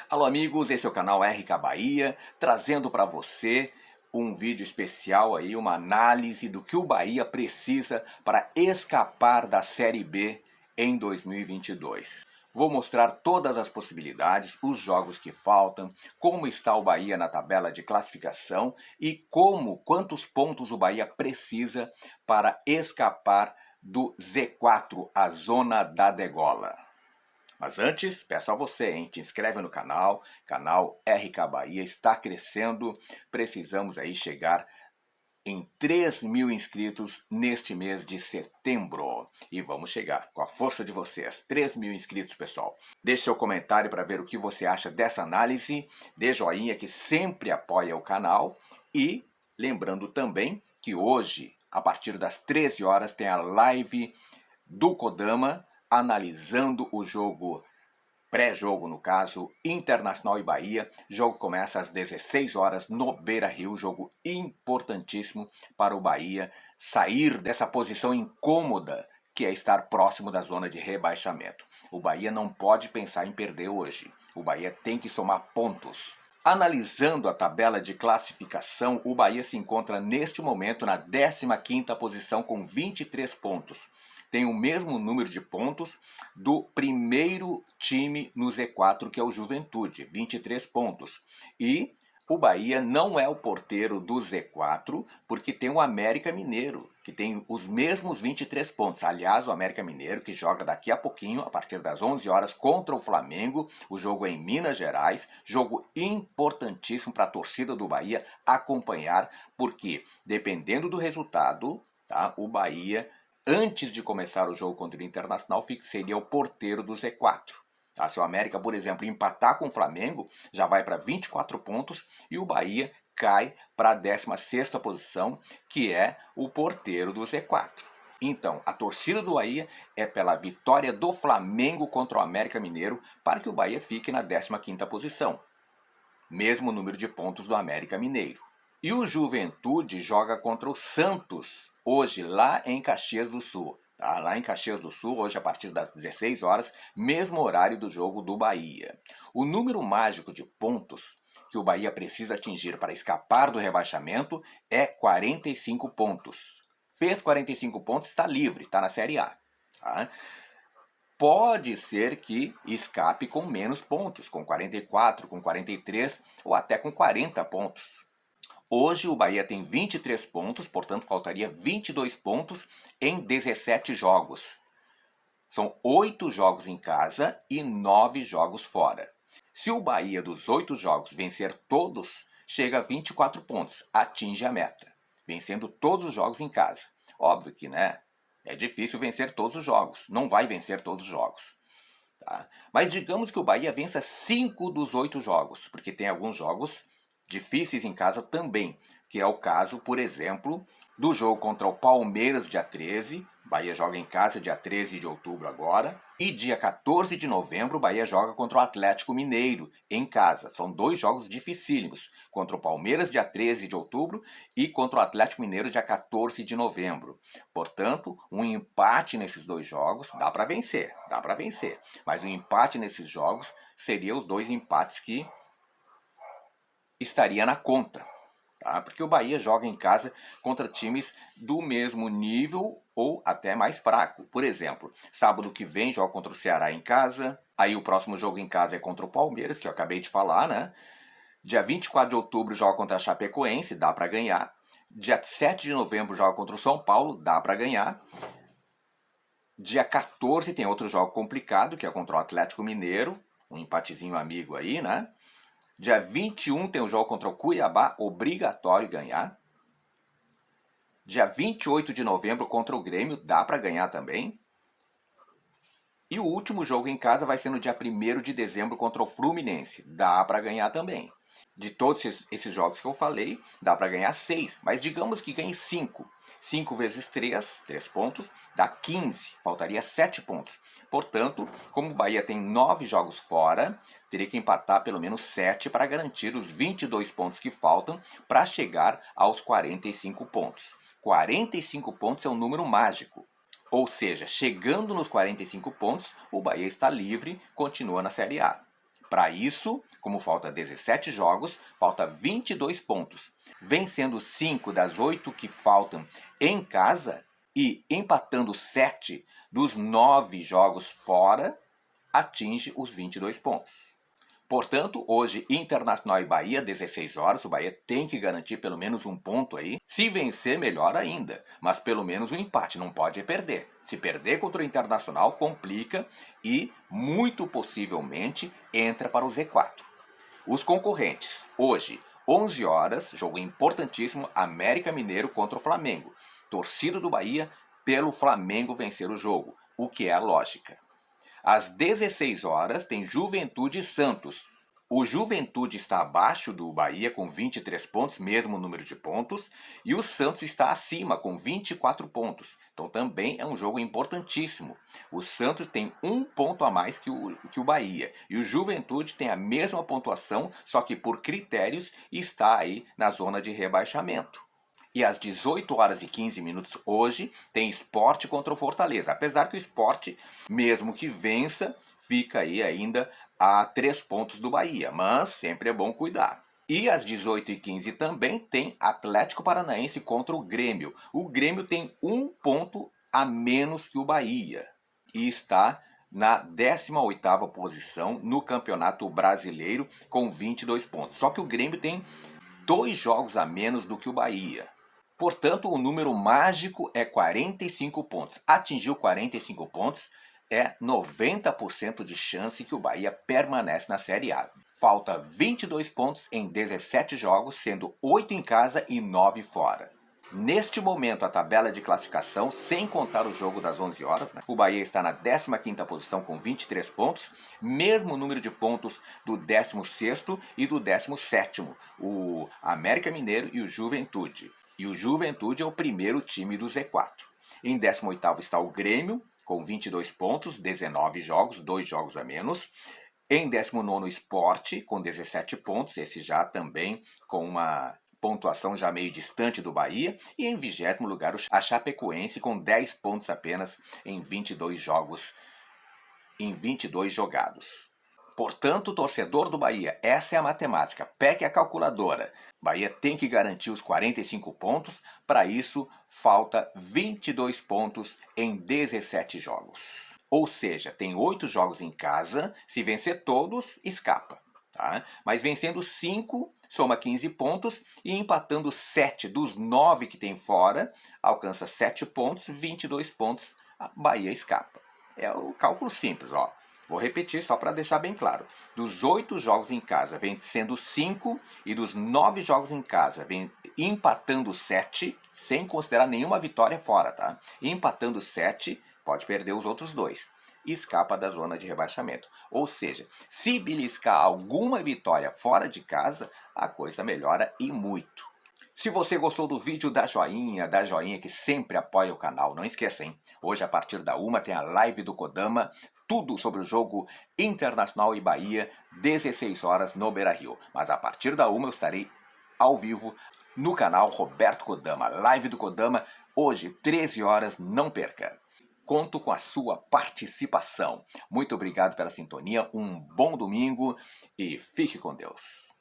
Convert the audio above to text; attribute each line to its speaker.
Speaker 1: Alô amigos, esse é o canal RK Bahia, trazendo para você um vídeo especial aí, uma análise do que o Bahia precisa para escapar da Série B em 2022. Vou mostrar todas as possibilidades, os jogos que faltam, como está o Bahia na tabela de classificação e quantos pontos o Bahia precisa para escapar do Z4, a zona da degola. Mas antes, peço a você, hein, te inscreve no canal RK Bahia está crescendo, precisamos aí chegar em 3.000 inscritos neste mês de setembro. E vamos chegar com a força de vocês, 3.000 inscritos, pessoal. Deixe seu comentário para ver o que você acha dessa análise, dê joinha que sempre apoia o canal e lembrando também que hoje, a partir das 13 horas, tem a live do Kodama, analisando o jogo, pré-jogo no caso, Internacional e Bahia. O jogo começa às 16 horas no Beira-Rio, jogo importantíssimo para o Bahia sair dessa posição incômoda que é estar próximo da zona de rebaixamento. O Bahia não pode pensar em perder hoje, o Bahia tem que somar pontos. Analisando a tabela de classificação, o Bahia se encontra neste momento na 15ª posição com 23 pontos. Tem o mesmo número de pontos do primeiro time no Z4, que é o Juventude, 23 pontos. E o Bahia não é o porteiro do Z4, porque tem o América Mineiro, que tem os mesmos 23 pontos. Aliás, o América Mineiro, que joga daqui a pouquinho, a partir das 11 horas, contra o Flamengo. O jogo é em Minas Gerais, jogo importantíssimo para a torcida do Bahia acompanhar, porque dependendo do resultado, tá, o Bahia, antes de começar o jogo contra o Internacional, seria o porteiro do Z4. Tá? Se o América, por exemplo, empatar com o Flamengo, já vai para 24 pontos e o Bahia cai para a 16ª posição, que é o porteiro do Z4. Então, a torcida do Bahia é pela vitória do Flamengo contra o América Mineiro para que o Bahia fique na 15ª posição. Mesmo número de pontos do América Mineiro. E o Juventude joga contra o Santos hoje lá em Caxias do Sul. Tá? Lá em Caxias do Sul, hoje a partir das 16 horas, mesmo horário do jogo do Bahia. O número mágico de pontos que o Bahia precisa atingir para escapar do rebaixamento é 45 pontos. Fez 45 pontos, está livre, está na Série A. Tá? Pode ser que escape com menos pontos, com 44, com 43 ou até com 40 pontos. Hoje o Bahia tem 23 pontos, portanto faltaria 22 pontos em 17 jogos. São 8 jogos em casa e 9 jogos fora. Se o Bahia dos 8 jogos vencer todos, chega a 24 pontos, atinge a meta, vencendo todos os jogos em casa. Óbvio que, né, é difícil vencer todos os jogos, não vai vencer todos os jogos. Tá? Mas digamos que o Bahia vença 5 dos 8 jogos, porque tem alguns jogos difíceis em casa também, que é o caso, por exemplo, do jogo contra o Palmeiras dia 13, Bahia joga em casa dia 13 de outubro agora, e dia 14 de novembro o Bahia joga contra o Atlético Mineiro em casa. São 2 jogos dificílimos, contra o Palmeiras dia 13 de outubro e contra o Atlético Mineiro dia 14 de novembro. Portanto, um empate nesses 2 jogos dá para vencer, mas um empate nesses jogos seria os 2 empates que estaria na conta, tá? Porque o Bahia joga em casa contra times do mesmo nível ou até mais fraco. Por exemplo, sábado que vem joga contra o Ceará em casa, aí o próximo jogo em casa é contra o Palmeiras, que eu acabei de falar, né? Dia 24 de outubro joga contra a Chapecoense, dá para ganhar. Dia 7 de novembro joga contra o São Paulo, dá para ganhar. Dia 14 tem outro jogo complicado, que é contra o Atlético Mineiro, um empatezinho amigo aí, né? Dia 21 tem o jogo contra o Cuiabá, obrigatório ganhar. Dia 28 de novembro contra o Grêmio, dá para ganhar também. E o último jogo em casa vai ser no dia 1º de dezembro contra o Fluminense, dá para ganhar também. De todos esses jogos que eu falei, dá para ganhar 6, mas digamos que ganhe 5. 5 vezes 3, 3 pontos, dá 15, faltaria 7 pontos. Portanto, como o Bahia tem 9 jogos fora, teria que empatar pelo menos 7 para garantir os 22 pontos que faltam para chegar aos 45 pontos. 45 pontos é um número mágico. Ou seja, chegando nos 45 pontos, o Bahia está livre, continua na Série A. Para isso, como falta 17 jogos, falta 22 pontos. Vencendo 5 das 8 que faltam em casa e empatando 7 dos 9 jogos fora, atinge os 22 pontos. Portanto, hoje, Internacional e Bahia, 16 horas, o Bahia tem que garantir pelo menos um ponto aí. Se vencer, melhor ainda, mas pelo menos um empate, não pode perder. Se perder contra o Internacional, complica e, muito possivelmente, entra para o Z4. Os concorrentes, hoje, 11 horas, jogo importantíssimo, América Mineiro contra o Flamengo. Torcida do Bahia pelo Flamengo vencer o jogo, o que é a lógica. Às 16 horas tem Juventude e Santos. O Juventude está abaixo do Bahia com 23 pontos, mesmo número de pontos, e o Santos está acima com 24 pontos. Então também é um jogo importantíssimo. O Santos tem um ponto a mais que o Bahia, e o Juventude tem a mesma pontuação, só que por critérios está aí na zona de rebaixamento. E às 18 horas e 15 minutos hoje tem Sport contra o Fortaleza. Apesar que o Sport, mesmo que vença, fica aí ainda a 3 pontos do Bahia. Mas sempre é bom cuidar. E às 18 e 15 também tem Atlético Paranaense contra o Grêmio. O Grêmio tem um ponto a menos que o Bahia. E está na 18ª posição no Campeonato Brasileiro com 22 pontos. Só que o Grêmio tem 2 jogos a menos do que o Bahia. Portanto, o número mágico é 45 pontos. Atingiu 45 pontos, é 90% de chance que o Bahia permanece na Série A. Falta 22 pontos em 17 jogos, sendo 8 em casa e 9 fora. Neste momento, a tabela de classificação, sem contar o jogo das 11 horas, o Bahia está na 15ª posição com 23 pontos, mesmo número de pontos do 16º e do 17º, o América Mineiro e o Juventude. E o Juventude é o primeiro time do Z4. Em 18º está o Grêmio, com 22 pontos, 19 jogos, 2 jogos a menos. Em 19º, o Sport, com 17 pontos, esse já também com uma pontuação já meio distante do Bahia. E em 20º lugar, a Chapecoense, com 10 pontos apenas em 22 jogos, em 22 jogados. Portanto, torcedor do Bahia, essa é a matemática. Pegue a calculadora. Bahia tem que garantir os 45 pontos. Para isso, falta 22 pontos em 17 jogos. Ou seja, tem 8 jogos em casa. Se vencer todos, escapa. Tá? Mas vencendo 5, soma 15 pontos. E empatando 7 dos 9 que tem fora, alcança 7 pontos, 22 pontos, a Bahia escapa. É o cálculo simples, ó. Vou repetir só para deixar bem claro. Dos 8 jogos em casa, vencendo 5, e dos 9 jogos em casa, vem empatando 7, sem considerar nenhuma vitória fora, tá? Empatando 7, pode perder os outros 2. Escapa da zona de rebaixamento. Ou seja, se beliscar alguma vitória fora de casa, a coisa melhora e muito. Se você gostou do vídeo, dá joinha que sempre apoia o canal. Não esqueça, hein? Hoje, a partir da 1, tem a live do Kodama, tudo sobre o jogo Internacional e Bahia, 16 horas no Beira-Rio. Mas a partir da 1 eu estarei ao vivo no canal Roberto Kodama. Live do Kodama, hoje, 13 horas, não perca. Conto com a sua participação. Muito obrigado pela sintonia, um bom domingo e fique com Deus.